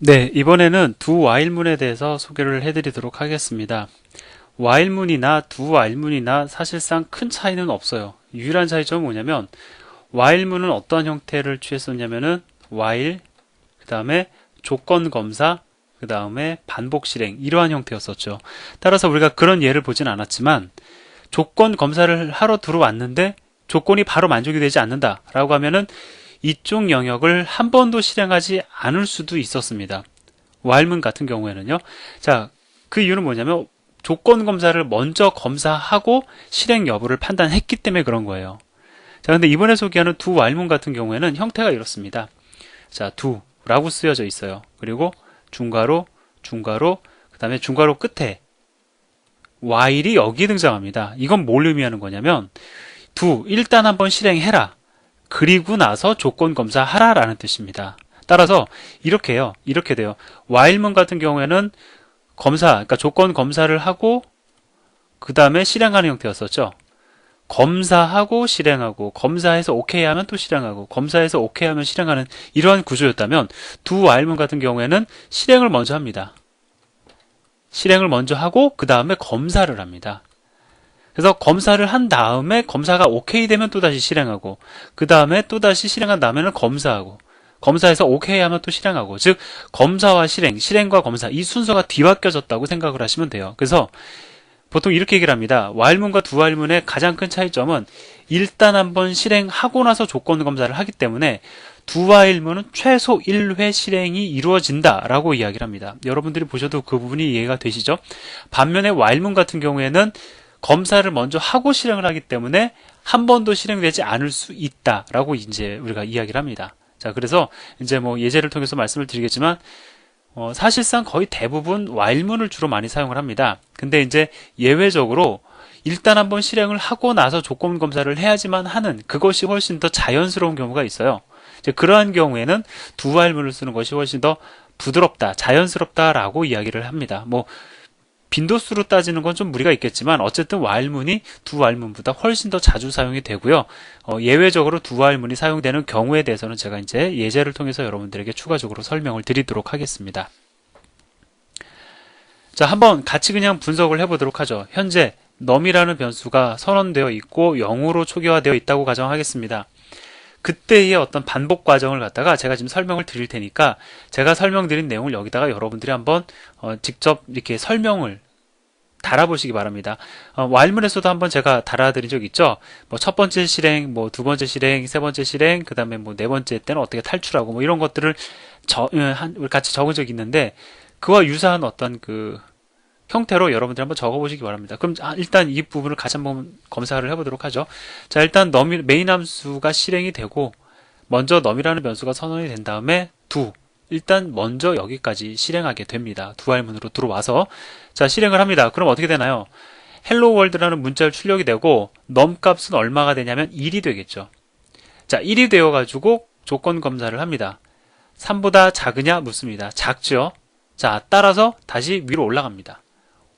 네, 이번에는 두 while문에 대해서 소개를 해드리도록 하겠습니다. while문이나 두 while문이나 사실상 큰 차이는 없어요. 유일한 차이점은 뭐냐면 while문은 어떠한 형태를 취했었냐면은 while, 그 다음에 조건 검사, 그 다음에 반복 실행 이러한 형태였었죠. 따라서 우리가 그런 예를 보진 않았지만 조건 검사를 하러 들어왔는데 조건이 바로 만족이 되지 않는다 라고 하면은 이쪽 영역을 한 번도 실행하지 않을 수도 있었습니다. while문 같은 경우에는요. 자, 그 이유는 뭐냐면 조건 검사를 먼저 검사하고 실행 여부를 판단했기 때문에 그런 거예요. 자, 근데 이번에 소개하는 두 while문 같은 경우에는 형태가 이렇습니다. 자, 두라고 쓰여져 있어요. 그리고 중괄호, 그 다음에 중괄호 끝에 while이 여기 등장합니다. 이건 뭘 의미하는 거냐면 일단 한번 실행해라. 그리고 나서 조건 검사하라 라는 뜻입니다. 따라서 이렇게 해요. 이렇게 돼요. while문 같은 경우에는 그러니까 조건 검사를 하고 그 다음에 실행하는 형태였었죠. 검사하고 실행하고 검사해서 오케이 하면 또 실행하고 검사해서 오케이 하면 실행하는 이러한 구조였다면 두 while문 같은 경우에는 실행을 먼저 합니다. 실행을 먼저 하고 그 다음에 검사를 합니다. 그래서 검사를 한 다음에 검사가 오케이 되면 또다시 실행하고 그 다음에 또다시 실행한 다음에는 검사하고 검사해서 오케이 하면 또 실행하고 즉 검사와 실행과 검사 이 순서가 뒤바뀌어졌다고 생각을 하시면 돼요. 그래서 보통 이렇게 얘기를 합니다. while문과 두 while문의 가장 큰 차이점은 일단 한번 실행하고 나서 조건 검사를 하기 때문에 두 while문은 최소 1회 실행이 이루어진다라고 이야기를 합니다. 여러분들이 보셔도 그 부분이 이해가 되시죠? 반면에 while문 같은 경우에는 검사를 먼저 하고 실행을 하기 때문에 한 번도 실행되지 않을 수 있다라고 이제 우리가 이야기를 합니다. 자, 그래서 이제 뭐 예제를 통해서 말씀을 드리겠지만 사실상 거의 대부분 while문을 주로 많이 사용을 합니다. 근데 이제 예외적으로 일단 한번 실행을 하고 나서 조건 검사를 해야지만 하는 그것이 훨씬 더 자연스러운 경우가 있어요. 이제 그러한 경우에는 두 while문을 쓰는 것이 훨씬 더 부드럽다, 자연스럽다라고 이야기를 합니다. 뭐 빈도수로 따지는 건 좀 무리가 있겠지만 어쨌든 while문이 두 while문보다 훨씬 더 자주 사용이 되고요. 예외적으로 두 while문이 사용되는 경우에 대해서는 제가 이제 예제를 통해서 여러분들에게 추가적으로 설명을 드리도록 하겠습니다. 자, 한번 같이 그냥 분석을 해보도록 하죠. 현재 num이라는 변수가 선언되어 있고 0으로 초기화되어 있다고 가정하겠습니다. 그때의 어떤 반복 과정을 갖다가 제가 지금 설명을 드릴 테니까 제가 설명드린 내용을 여기다가 여러분들이 한번 직접 이렇게 설명을 달아보시기 바랍니다. while문에서도 한번 제가 달아드린 적 있죠. 뭐 첫 번째 실행, 뭐 두 번째 실행, 세 번째 실행, 그 다음에 뭐 네 번째 때는 어떻게 탈출하고 뭐 이런 것들을 같이 적은 적이 있는데 그와 유사한 어떤 그 형태로 여러분들 한번 적어보시기 바랍니다. 그럼 일단 이 부분을 같이 한번 검사를 해보도록 하죠. 자, 일단 메인 함수가 실행이 되고 먼저 num이라는 변수가 선언이 된 다음에 일단 먼저 여기까지 실행하게 됩니다. 두 while문으로 들어와서 자, 실행을 합니다. 그럼 어떻게 되나요? hello world라는 문자를 출력이 되고 num 값은 얼마가 되냐면 1이 되겠죠. 자, 1이 되어가지고 조건 검사를 합니다. 3보다 작으냐 묻습니다. 작죠. 자, 따라서 다시 위로 올라갑니다.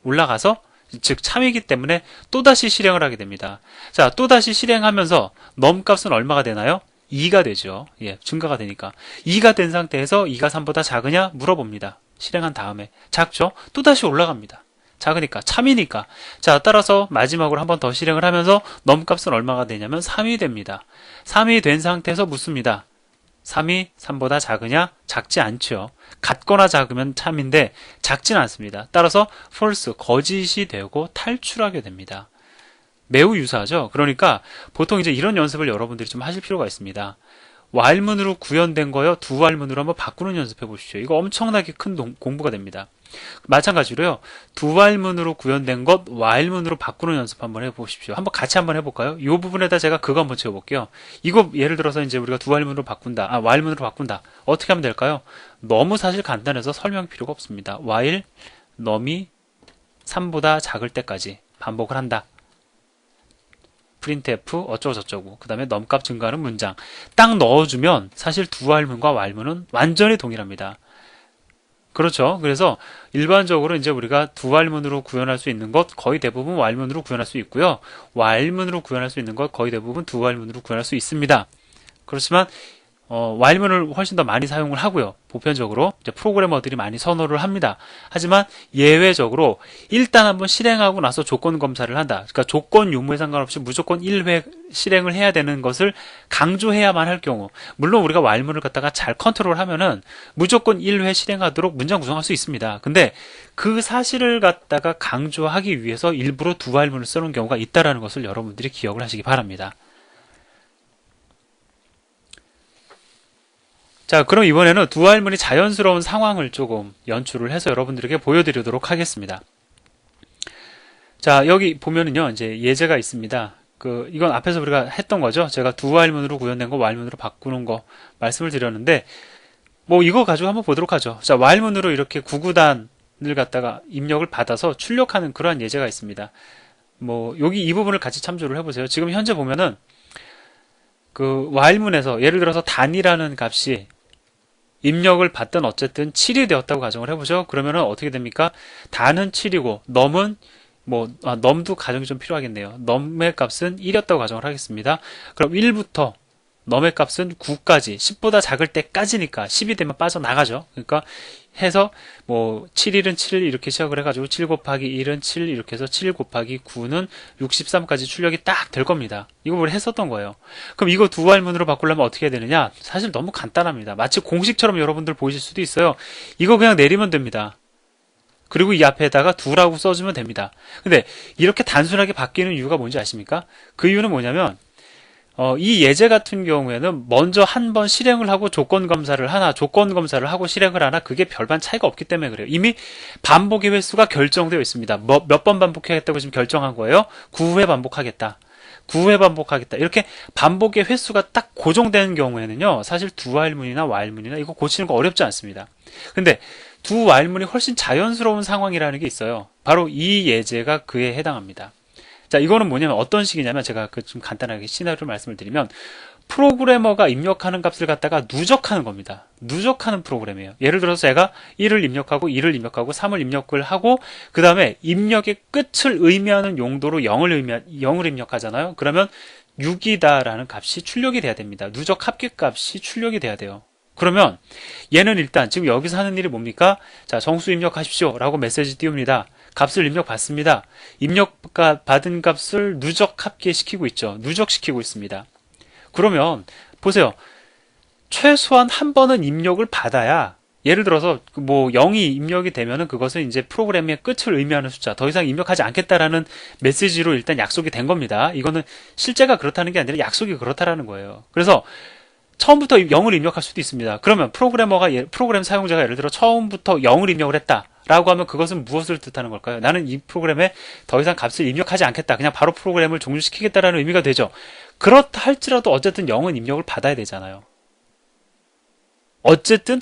올라가서 즉 참이기 때문에 또다시 실행을 하게 됩니다. 자, 또다시 실행하면서 num 값은 얼마가 되나요? 2가 되죠. 예, 증가가 되니까. 2가 된 상태에서 2가 3보다 작으냐 물어봅니다. 실행한 다음에 작죠? 또다시 올라갑니다. 작으니까 참이니까. 자, 따라서 마지막으로 한 번 더 실행을 하면서 num 값은 얼마가 되냐면 3이 됩니다. 3이 된 상태에서 묻습니다. 3이 3보다 작으냐? 작지 않죠. 같거나 작으면 참인데 작진 않습니다. 따라서 false, 거짓이 되고 탈출하게 됩니다. 매우 유사하죠. 그러니까 보통 이제 이런 연습을 여러분들이 좀 하실 필요가 있습니다. while문으로 구현된 거요, 두 while문으로 한번 바꾸는 연습해 보십시오. 이거 엄청나게 큰 공부가 됩니다. 마찬가지로요, 두 while문으로 구현된 것 while문으로 바꾸는 연습 한번 해보십시오. 한번 같이 한번 해볼까요? 이 부분에다 제가 그거 한번 채워볼게요. 이거 예를 들어서 이제 우리가 두 while문으로 바꾼다, while문으로 바꾼다. 어떻게 하면 될까요? 너무 사실 간단해서 설명 필요가 없습니다. while num이 3보다 작을 때까지 반복을 한다. printf 어쩌고저쩌고 그 다음에 num값 증가하는 문장 딱 넣어주면 사실 두 while문과 while문은 완전히 동일합니다. 그렇죠. 그래서 일반적으로 이제 우리가 두 while문으로 구현할 수 있는 것 거의 대부분 while문으로 구현할 수 있고요. while문으로 구현할 수 있는 것 거의 대부분 두 while문으로 구현할 수 있습니다. 그렇지만 while문을 훨씬 더 많이 사용을 하고요. 보편적으로 이제 프로그래머들이 많이 선호를 합니다. 하지만 예외적으로 일단 한번 실행하고 나서 조건 검사를 한다. 그러니까 조건 유무에 상관없이 무조건 1회 실행을 해야 되는 것을 강조해야만 할 경우, 물론 우리가 while문을 갖다가 잘 컨트롤하면은 무조건 1회 실행하도록 문장 구성할 수 있습니다. 근데 그 사실을 갖다가 강조하기 위해서 일부러 do while문을 쓰는 경우가 있다라는 것을 여러분들이 기억을 하시기 바랍니다. 자, 그럼 이번에는 do while문이 자연스러운 상황을 조금 연출을 해서 여러분들에게 보여드리도록 하겠습니다. 자, 여기 보면은요, 이제 예제가 있습니다. 이건 앞에서 우리가 했던 거죠. 제가 do while문으로 구현된 거 while문으로 바꾸는 거 말씀을 드렸는데, 뭐 이거 가지고 한번 보도록 하죠. 자, while문으로 이렇게 구구단을 갖다가 입력을 받아서 출력하는 그러한 예제가 있습니다. 뭐 여기 이 부분을 같이 참조를 해보세요. 지금 현재 보면은 while문에서 예를 들어서 단이라는 값이 입력을 받든 어쨌든 7이 되었다고 가정을 해보죠. 그러면은 어떻게 됩니까? 단은 7이고 넘은 넘도 가정이 좀 필요하겠네요. 넘의 값은 1이었다고 가정을 하겠습니다. 그럼 1부터 넘의 값은 9까지, 10보다 작을 때까지니까 10이 되면 빠져나가죠. 그러니까 해서 7일은 7 이렇게 시작을 해가지고 7 곱하기 1은 7 이렇게 해서 7 곱하기 9는 63까지 출력이 딱 될 겁니다. 이거 우리 했었던 거예요. 그럼 이거 do while문으로 바꾸려면 어떻게 해야 되느냐? 사실 너무 간단합니다. 마치 공식처럼 여러분들 보이실 수도 있어요. 이거 그냥 내리면 됩니다. 그리고 이 앞에다가 do라고 써주면 됩니다. 근데 이렇게 단순하게 바뀌는 이유가 뭔지 아십니까? 그 이유는 뭐냐면 이 예제 같은 경우에는 먼저 한 번 실행을 하고 조건 검사를 하고 실행을 하나, 그게 별반 차이가 없기 때문에 그래요. 이미 반복의 횟수가 결정되어 있습니다. 몇 번 반복하겠다고 지금 결정한 거예요? 9회 반복하겠다. 9회 반복하겠다. 이렇게 반복의 횟수가 딱 고정되는 경우에는요, 사실 do while문이나 while문이나 이거 고치는 거 어렵지 않습니다. 근데 do while문이 훨씬 자연스러운 상황이라는 게 있어요. 바로 이 예제가 그에 해당합니다. 자, 이거는 뭐냐면 어떤 식이냐면, 제가 좀 간단하게 시나리오를 말씀을 드리면, 프로그래머가 입력하는 값을 갖다가 누적하는 겁니다. 누적하는 프로그램이에요. 예를 들어서 제가 1을 입력하고 2를 입력하고 3을 입력을 하고, 그 다음에 입력의 끝을 의미하는 용도로 0을 입력하잖아요. 그러면 6이다라는 값이 출력이 돼야 됩니다. 누적 합계 값이 출력이 돼야 돼요. 그러면 얘는 일단 지금 여기서 하는 일이 뭡니까? 자, 정수 입력하십시오 라고 메시지 띄웁니다. 값을 입력받습니다. 받은 값을 누적 합계시키고 있죠. 누적시키고 있습니다. 그러면 보세요. 최소한 한 번은 입력을 받아야, 예를 들어서 0이 입력이 되면은 그것은 이제 프로그램의 끝을 의미하는 숫자, 더 이상 입력하지 않겠다라는 메시지로 일단 약속이 된 겁니다. 이거는 실제가 그렇다는 게 아니라 약속이 그렇다라는 거예요. 그래서 처음부터 0을 입력할 수도 있습니다. 그러면 프로그램 사용자가 예를 들어 처음부터 0을 입력을 했다 라고 하면 그것은 무엇을 뜻하는 걸까요? 나는 이 프로그램에 더 이상 값을 입력하지 않겠다, 그냥 바로 프로그램을 종료시키겠다라는 의미가 되죠. 그렇다 할지라도 어쨌든 0은 입력을 받아야 되잖아요. 어쨌든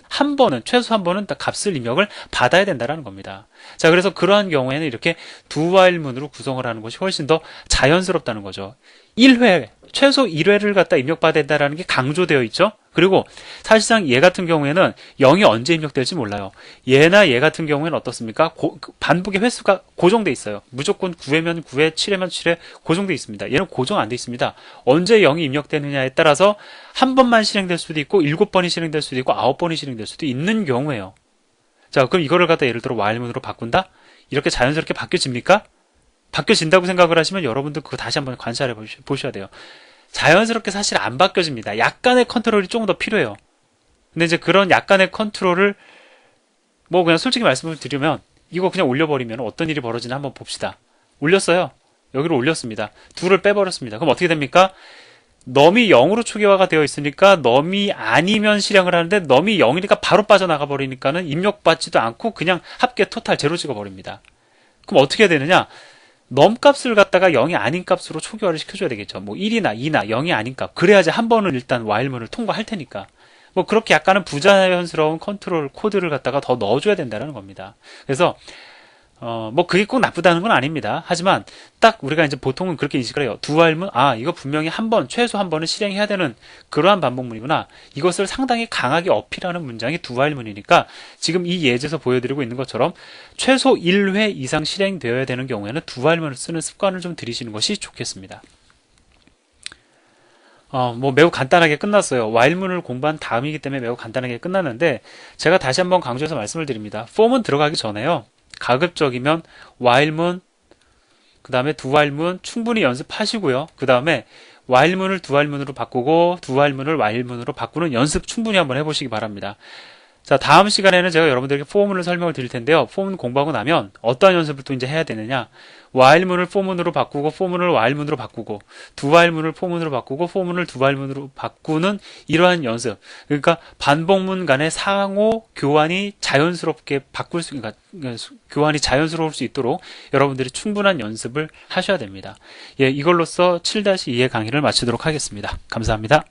최소 한 번은 값을 입력을 받아야 된다는 겁니다. 자, 그래서 그러한 경우에는 이렇게 do while문으로 구성을 하는 것이 훨씬 더 자연스럽다는 거죠. 1회, 최소 1회를 갖다 입력받아야 된다는 게 강조되어 있죠. 그리고 사실상 얘 같은 경우에는 0이 언제 입력될지 몰라요. 얘나 얘 같은 경우에는 어떻습니까? 반복의 횟수가 고정돼 있어요. 무조건 9회면 9회, 7회면 7회 고정돼 있습니다. 얘는 고정 안 돼 있습니다. 언제 0이 입력되느냐에 따라서 한 번만 실행될 수도 있고 7번이 실행될 수도 있고 9번이 실행될 수도 있는 경우예요. 자, 그럼 이거를 갖다 예를 들어 while문으로 바꾼다? 이렇게 자연스럽게 바뀌어집니까? 바뀌어진다고 생각을 하시면 여러분들 그거 다시 한번 관찰해 보셔야 돼요. 자연스럽게 사실 안 바뀌어집니다. 약간의 컨트롤이 조금 더 필요해요. 근데 이제 그런 약간의 컨트롤을 그냥 솔직히 말씀을 드리면, 이거 그냥 올려버리면 어떤 일이 벌어지나 한번 봅시다. 올렸어요. 여기로 올렸습니다. 2를 빼버렸습니다. 그럼 어떻게 됩니까? 넘이 0으로 초기화가 되어 있으니까 넘이 아니면 실행을 하는데, 넘이 0이니까 바로 빠져나가 버리니까는 입력받지도 않고 그냥 합계 토탈 제로 찍어버립니다. 그럼 어떻게 해야 되느냐? 넘값을 갖다가 0이 아닌 값으로 초기화를 시켜줘야 되겠죠. 1이나 2나 0이 아닌 값. 그래야지 한 번은 일단 while문을 통과할 테니까. 그렇게 약간은 부자연스러운 컨트롤 코드를 갖다가 더 넣어줘야 된다는 겁니다. 그래서 그게 꼭 나쁘다는 건 아닙니다. 하지만 딱 우리가 이제 보통은 그렇게 인식을 해요. do while문, 이거 분명히 최소 한 번은 실행해야 되는 그러한 반복문이구나. 이것을 상당히 강하게 어필하는 문장이 do while문이니까 지금 이 예제에서 보여드리고 있는 것처럼 최소 1회 이상 실행되어야 되는 경우에는 do while문을 쓰는 습관을 좀 들이시는 것이 좋겠습니다. 뭐 매우 간단하게 끝났어요. while문을 공부한 다음이기 때문에 매우 간단하게 끝났는데 제가 다시 한번 강조해서 말씀을 드립니다. form은 들어가기 전에요. 가급적이면 while문, 그 다음에 do while문 충분히 연습하시고요. 그 다음에 while문을 do while문으로 바꾸고 do while문을 while문으로 바꾸는 연습 충분히 한번 해보시기 바랍니다. 자, 다음 시간에는 제가 여러분들에게 포문을 설명을 드릴 텐데요. 포문 공부하고 나면 어떠한 연습을 또 이제 해야 되느냐. while문을 포문으로 바꾸고, 포문을 while문으로 바꾸고, do while문을 포문으로 바꾸고, 포문을 do while문으로 바꾸는 이러한 연습. 그러니까 반복문 간의 상호 교환이 자연스럽게 그러니까 교환이 자연스러울 수 있도록 여러분들이 충분한 연습을 하셔야 됩니다. 예, 이걸로써 7-2의 강의를 마치도록 하겠습니다. 감사합니다.